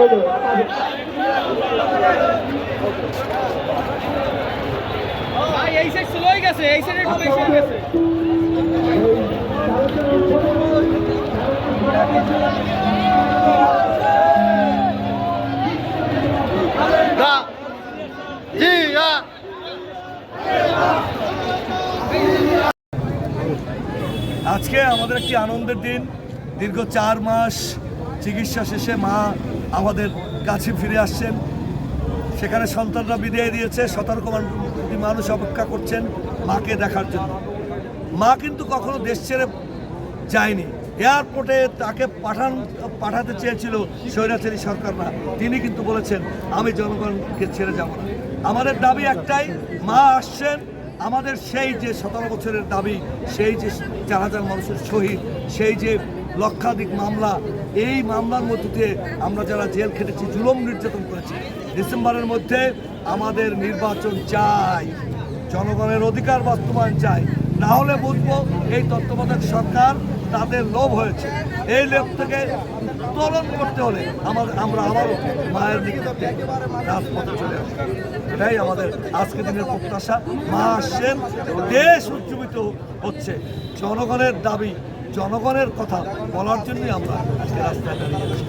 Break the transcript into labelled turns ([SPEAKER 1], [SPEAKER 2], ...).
[SPEAKER 1] এই side slow হয়ে গেছে, এই সাইডে একটু বেশি হয়ে গেছে।
[SPEAKER 2] আজকে আমাদের একটি আনন্দের দিন। দীর্ঘ 4 মাস চিকিৎসা শেষে মা আমাদের কাছে ফিরে আসছেন। সেখানে সন্তানরা বিদায় দিয়েছে, 17 কোটি মানুষ অপেক্ষা করছেন মাকে দেখার জন্য। মা কিন্তু কখনো দেশ ছেড়ে যায়নি। এয়ারপোর্টে তাকে পাঠাতে চেয়েছিল স্বৈরাচারী সরকাররা, তিনি কিন্তু বলেছেন আমি জনগণকে ছেড়ে যাব না। আমাদের দাবি একটাই, মা আসছেন, আমাদের সেই যে 17 বছরের দাবি, সেই যে 4000 মানুষের শহীদ, সেই যে লক্ষাধিক মামলা, এই মামলার মধ্যে দিয়ে আমরা যারা জেল খেটেছি, জুলুম নির্যাতন করেছি, ডিসেম্বরের মধ্যে আমাদের নির্বাচন চাই, জনগণের অধিকার বাস্তবায়ন চাই। না হলে বুঝবো এই তত্ত্বাবধায়ক সরকার তাদের লোভ হয়েছে। এই লোভ থেকে উত্তোলন করতে হলে আমরা আবারও মায়ের নিকটে রাজপথে চলে আসবো। এটাই আমাদের আজকের দিনের প্রত্যাশা। মা আসছেন, দেশ উজ্জীবিত হচ্ছে। জনগণের দাবি, জনগণের কথা বলার জন্যই আমরা আজকে রাস্তায় দাঁড়িয়ে আছি।